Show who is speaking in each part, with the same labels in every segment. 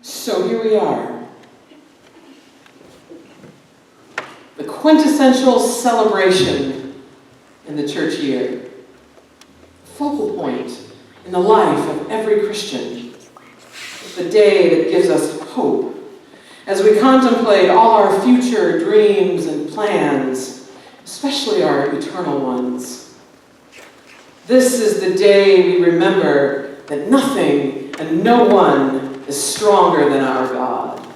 Speaker 1: So here we are. The quintessential celebration in the church year. Focal point in the life of every Christian. The day that gives us hope as we contemplate all our future dreams and plans, especially our eternal ones. This is the day we remember that nothing and no one is stronger than our God.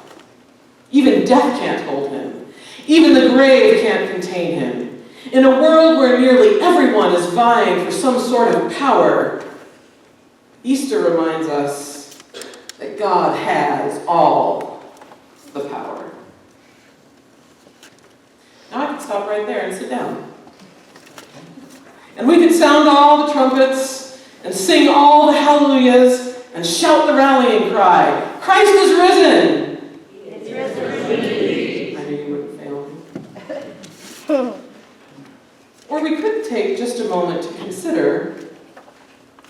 Speaker 1: Even death can't hold him. Even the grave can't contain him. In a world where nearly everyone is vying for some sort of power, Easter reminds us that God has all the power. Now I can stop right there and sit down. And we could sound all the trumpets and sing all the hallelujahs and shout the rallying cry, Christ is risen!
Speaker 2: He is risen indeed.
Speaker 1: I knew you wouldn't fail me. Or we could take just a moment to consider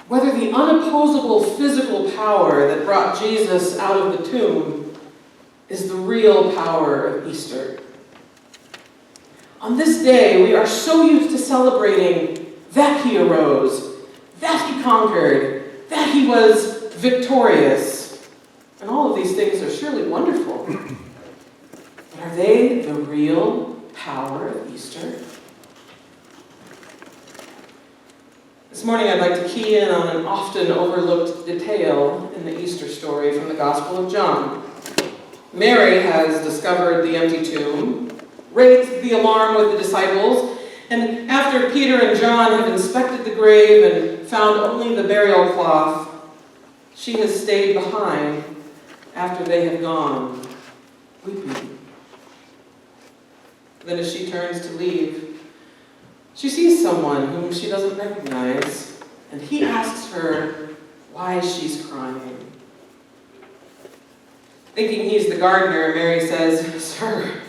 Speaker 1: whether the unopposable physical power that brought Jesus out of the tomb is the real power of Easter. On this day, we are so used to celebrating that he arose, that he conquered, that he was victorious. And all of these things are surely wonderful. But are they the real power of Easter? This morning I'd like to key in on an often overlooked detail in the Easter story from the Gospel of John. Mary has discovered the empty tomb, raised the alarm with the disciples, and after Peter and John have inspected the grave and found only the burial cloth, she has stayed behind after they have gone, weeping. Then as she turns to leave, she sees someone whom she doesn't recognize, and he asks her why she's crying. Thinking he's the gardener, Mary says, Sir,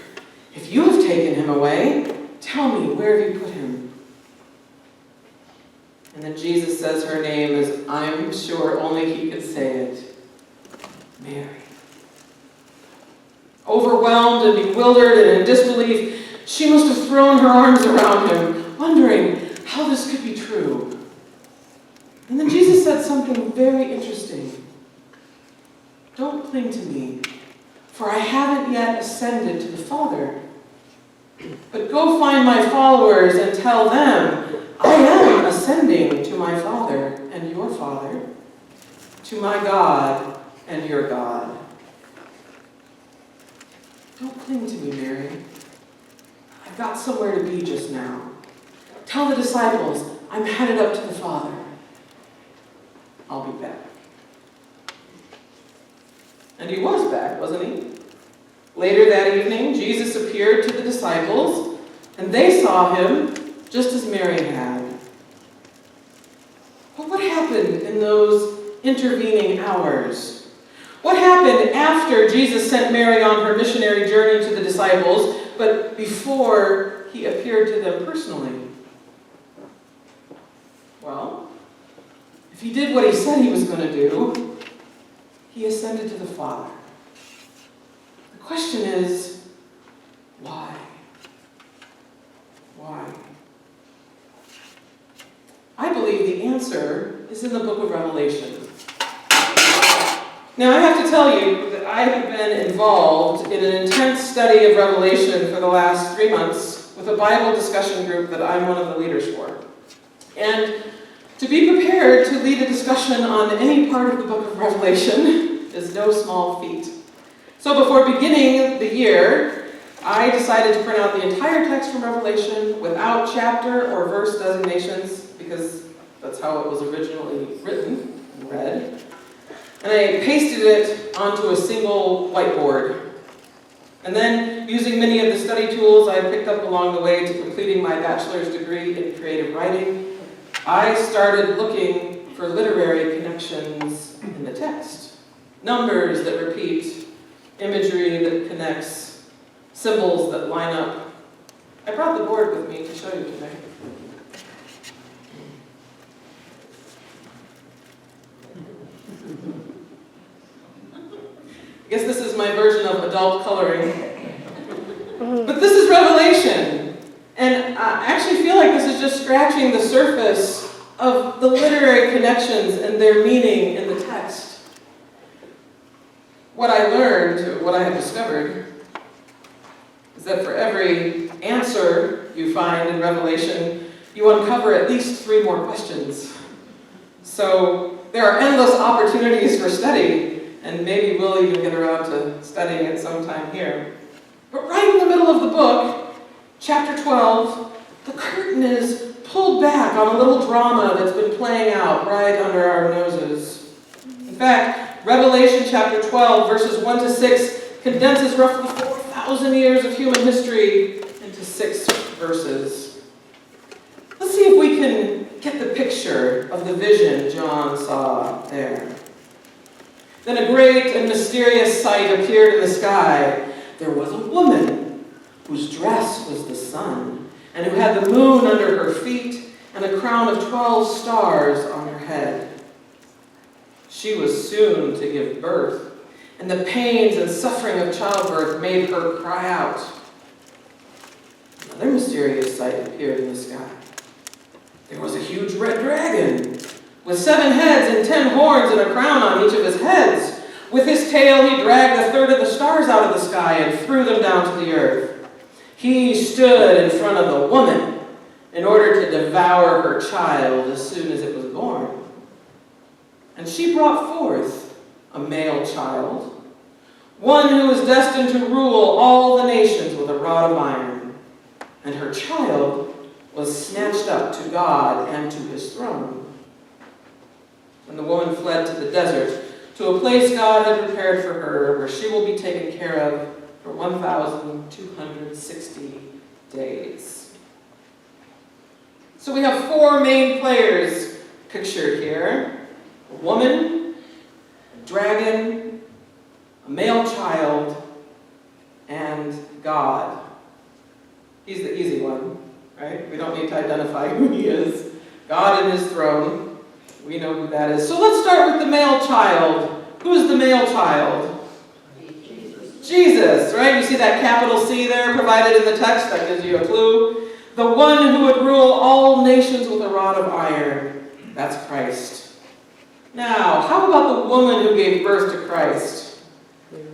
Speaker 1: if you have taken him away, tell me, where have you put him? And then Jesus says her name as I'm sure only he could say it, Mary. Overwhelmed and bewildered and in disbelief, she must have thrown her arms around him, wondering how this could be true. And then Jesus said something very interesting. Don't cling to me, for I haven't yet ascended to the Father. But go find my followers and tell them, I am ascending to my Father and your Father, to my God and your God. Don't cling to me, Mary. I've got somewhere to be just now. Tell the disciples, I'm headed up to the Father. I'll be back. And he was back, wasn't he? Later that evening, Jesus appeared to the disciples, and they saw him just as Mary had. But what happened in those intervening hours? What happened after Jesus sent Mary on her missionary journey to the disciples, but before he appeared to them personally? Well, if he did what he said he was going to do, he ascended to the Father. The question is, why? Why? I believe the answer is in the book of Revelation. Now, I have to tell you that I have been involved in an intense study of Revelation for the last 3 months with a Bible discussion group that I'm one of the leaders for. And to be prepared to lead a discussion on any part of the book of Revelation is no small feat. So before beginning the year, I decided to print out the entire text from Revelation without chapter or verse designations, because that's how it was originally written and read. And I pasted it onto a single whiteboard. And then, using many of the study tools I picked up along the way to completing my bachelor's degree in creative writing, I started looking for literary connections in the text. Numbers that repeat, imagery that connects, symbols that line up. I brought the board with me to show you today. I guess this is my version of adult coloring. But this is Revelation. And I actually feel like this is just scratching the surface of the literary connections and their meaning in the text. What I learned, what I have discovered, is that for every answer you find in Revelation, you uncover at least 3 more questions. So there are endless opportunities for study, and maybe we'll even get around to studying it sometime here. But right in the middle of the book, chapter 12, the curtain is pulled back on a little drama that's been playing out right under our noses. In fact, Revelation chapter 12, verses 1 to 6, condenses roughly 4,000 years of human history into 6 verses. Let's see if we can get the picture of the vision John saw there. Then a great and mysterious sight appeared in the sky. There was a woman whose dress was the sun, and who had the moon under her feet, and a crown of 12 stars on her head. She was soon to give birth, and the pains and suffering of childbirth made her cry out. Another mysterious sight appeared in the sky. There was a huge red dragon, with 7 heads and 10 horns and a crown on each of his heads. With his tail he dragged a third of the stars out of the sky and threw them down to the earth. He stood in front of the woman in order to devour her child as soon as it was born. And she brought forth a male child, one who was destined to rule all the nations with a rod of iron. And her child was snatched up to God and to his throne. And the woman fled to the desert, to a place God had prepared for her, where she will be taken care of for 1,260 days. So we have 4 main players pictured here. A woman, a dragon, a male child, and God. He's the easy one, right? We don't need to identify who he is. God in his throne. We know who that is. So let's start with the male child. Who is the male child? Jesus, right? You see that capital C there provided in the text? That gives you a clue. The one who would rule all nations with a rod of iron. That's Christ. Now, how about the woman who gave birth to Christ?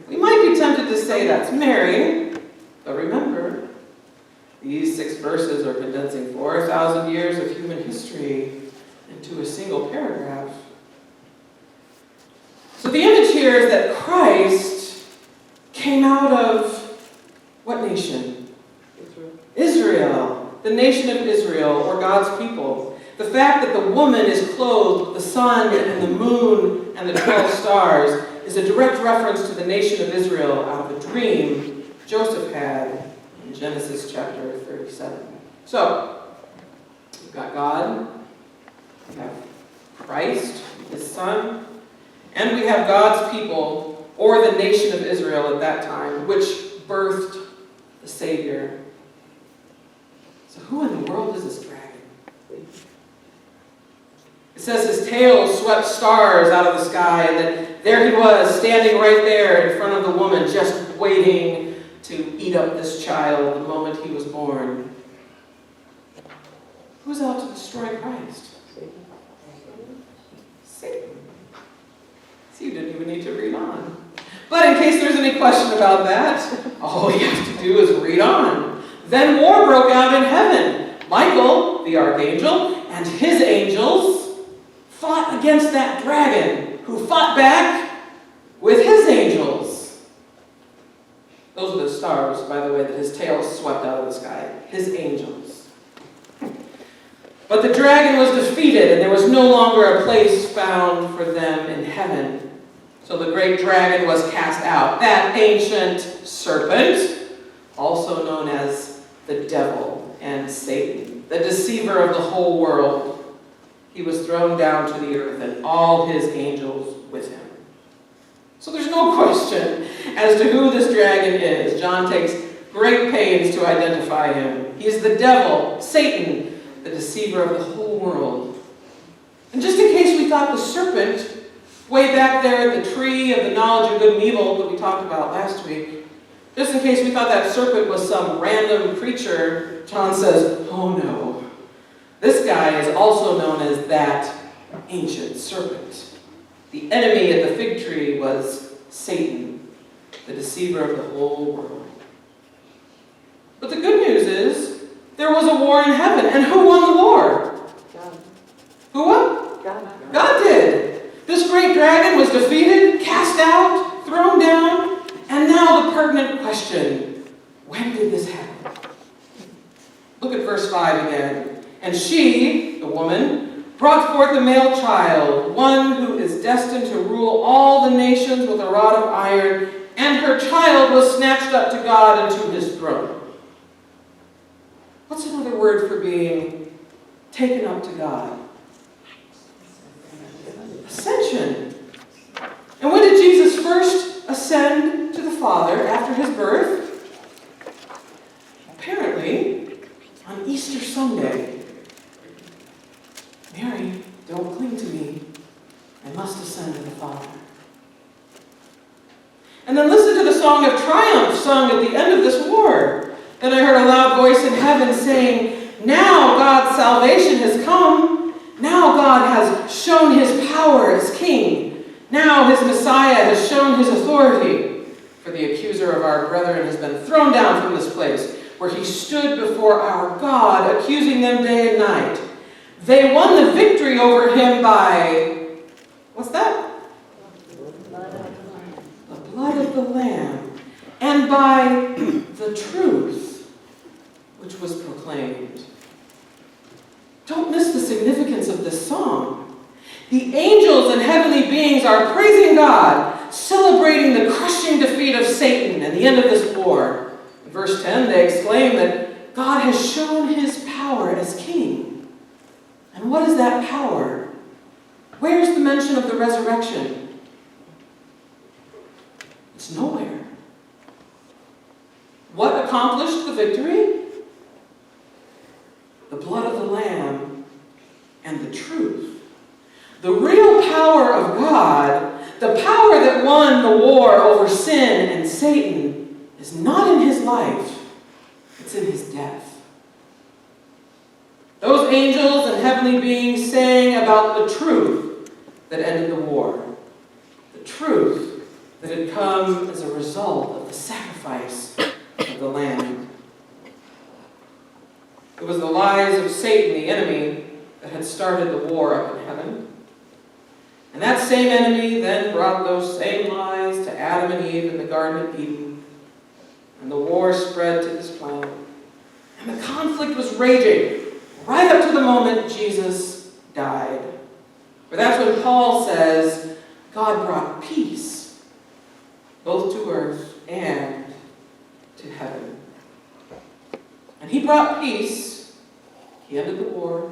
Speaker 1: We might be tempted to say that's Mary, but remember, these 6 verses are condensing 4,000 years of human history into a single paragraph. So the image here is that Christ came out of what nation? Israel. The nation of Israel, or God's people. The fact that the woman is clothed with the sun and the moon and the 12 stars is a direct reference to the nation of Israel out of a dream Joseph had in Genesis chapter 37. So, we've got God, we have Christ, his son, and we have God's people, or the nation of Israel at that time, which birthed the Savior. So who in the world is this dragon? It says his tail swept stars out of the sky, and that there he was, standing right there in front of the woman, just waiting to eat up this child the moment he was born. Who's out to destroy Christ? Satan. So you didn't even need to read on. But in case there's any question about that, all you have to do is read on. Then war broke out in heaven. Michael, the archangel, and his angels fought against that dragon, who fought back with his angels. Those are the stars, by the way, that his tail swept out of the sky. His angels. But the dragon was defeated, and there was no longer a place found for them in heaven. So the great dragon was cast out. That ancient serpent, also known as the devil and Satan, the deceiver of the whole world. He was thrown down to the earth, and all his angels with him. So there's no question as to who this dragon is. John takes great pains to identify him. He's the devil, Satan, the deceiver of the whole world. And just in case we thought the serpent way back there at the tree of the knowledge of good and evil that we talked about last week, just in case we thought that serpent was some random creature, John says, oh no. This guy is also known as that ancient serpent. The enemy at the fig tree was Satan, the deceiver of the whole world. But the good news is, there was a war in heaven. And who won the war?
Speaker 2: God.
Speaker 1: Who won?
Speaker 2: God.
Speaker 1: God did. This great dragon was defeated, cast out, thrown down, and now the pertinent question, when did this happen? Look at verse 5 again. And she, the woman, brought forth a male child, one who is destined to rule all the nations with a rod of iron, and her child was snatched up to God and to his throne. What's another word for being taken up to God? Ascension. And when did Jesus first ascend to the Father after his birth? Apparently, on Easter Sunday. Mary, don't cling to me. I must ascend to the Father. And then listen to the song of triumph sung at the end of this war. Then I heard a loud voice in heaven saying, now God's salvation has come. Now God has shown his power as king. Now his Messiah has shown his authority. For the accuser of our brethren has been thrown down from this place, where he stood before our God, accusing them day and night. They won the victory over him by, what's that? The blood of the Lamb. And by the truth which was proclaimed. Don't miss the significance of this song. The angels and heavenly beings are praising God, celebrating the crushing defeat of Satan and the end of this war. In verse 10, they exclaim that God has shown his power as king. And what is that power? Where's the mention of the resurrection? It's nowhere. What accomplished the victory? The blood of the Lamb and the truth. The real power of God, the power that won the war over sin and Satan, is not in his life, it's in his death. Those angels and heavenly beings sang about the truth that ended the war. The truth that had come as a result of the sacrifice of the Lamb. It was the lies of Satan, the enemy, that had started the war up in heaven. And that same enemy then brought those same lies to Adam and Eve in the Garden of Eden. And the war spread to this planet. And the conflict was raging right up to the moment Jesus died. For that's when Paul says, God brought peace, both to earth and to heaven. And he brought peace, he ended the war,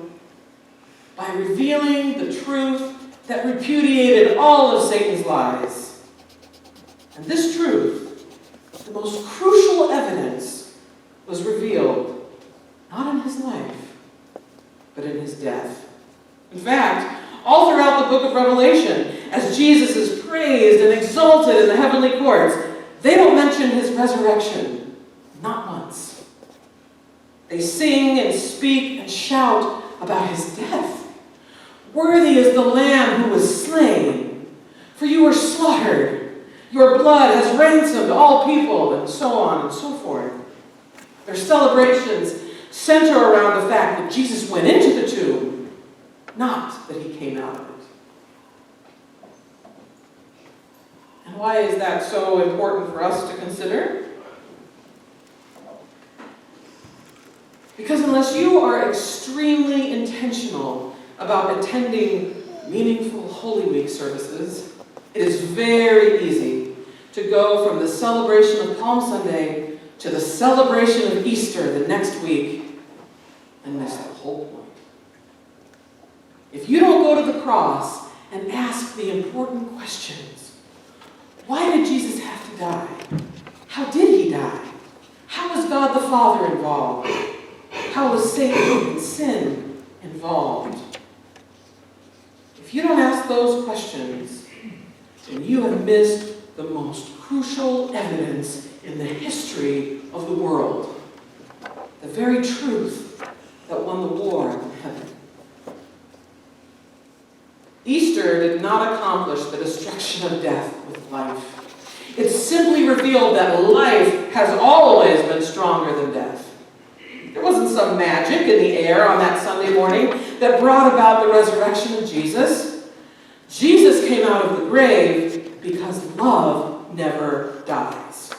Speaker 1: by revealing the truth that repudiated all of Satan's lies. And this truth, the most crucial evidence, was revealed not in his life, but in his death. In fact, all throughout the book of Revelation, as Jesus is praised and exalted in the heavenly courts, they don't mention his resurrection, not once. They sing and speak and shout about his death. Worthy is the Lamb who was slain, for you were slaughtered. Your blood has ransomed all people, and so on and so forth. Their celebrations center around the fact that Jesus went into the tomb, not that he came out of it. And why is that so important for us to consider? Because unless you are extremely intentional about attending meaningful Holy Week services, it is very easy to go from the celebration of Palm Sunday to the celebration of Easter the next week and miss the whole point. If you don't go to the cross and ask the important questions, why did Jesus have to die? How did he die? How was God the Father involved? How was Satan and sin involved? If you don't ask those questions, then you have missed the most crucial evidence in the history of the world. The very truth that won the war in heaven. Easter did not accomplish the destruction of death with life. It simply revealed that life has always been stronger than death. There wasn't some magic in the air on that Sunday morning that brought about the resurrection of Jesus. Jesus came out of the grave because love never dies.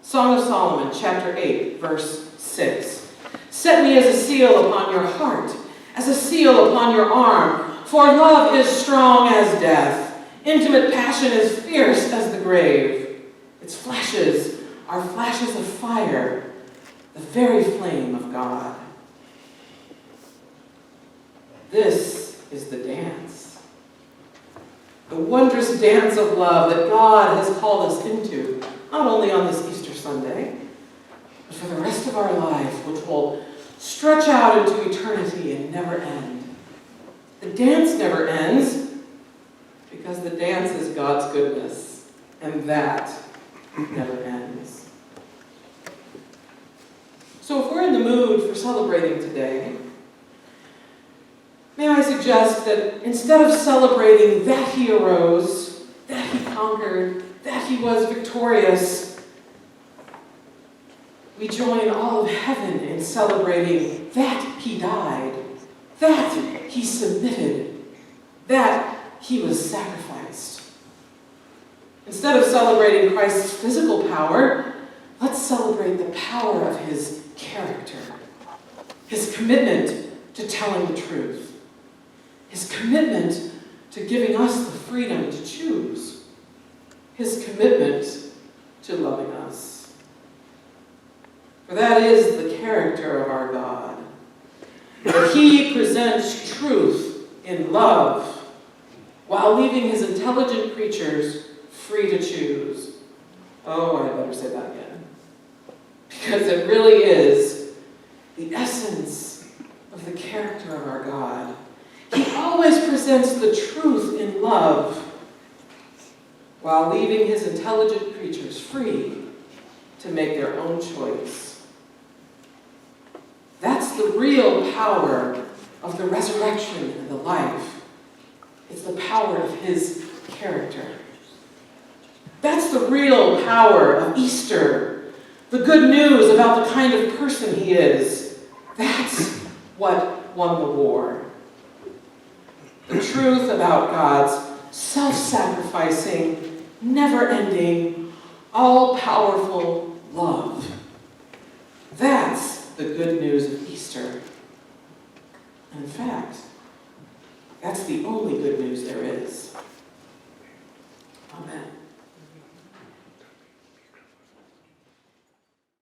Speaker 1: Song of Solomon, chapter 8, verse 6. Set me as a seal upon your heart, as a seal upon your arm, for love is strong as death. Intimate passion is fierce as the grave. Its flashes are flashes of fire, the very flame of God. This is the dance. The wondrous dance of love that God has called us into, not only on this Easter Sunday, but for the rest of our life, which will stretch out into eternity and never end. The dance never ends, because the dance is God's goodness, and that never ends. So if we're in the mood for celebrating today, may I suggest that instead of celebrating that he arose, that he conquered, that he was victorious, we join all of heaven in celebrating that he died, that he submitted, that he was sacrificed. Instead of celebrating Christ's physical power, let's celebrate the power of his character, his commitment to telling the truth, his commitment to giving us the freedom to choose, his commitment to loving us. For that is the character of our God, that he presents truth in love, while leaving his intelligent creatures free to choose. Oh, I better say that again. Because it really is the essence of the character of our God. He always presents the truth in love, while leaving his intelligent creatures free to make their own choice. That's the real power of the resurrection and the life. It's the power of his character. That's the real power of Easter. The good news about the kind of person he is. That's what won the war. The truth about God's self-sacrificing, never-ending, all-powerful love. That's the good news of Easter. In fact, that's the only good news there is.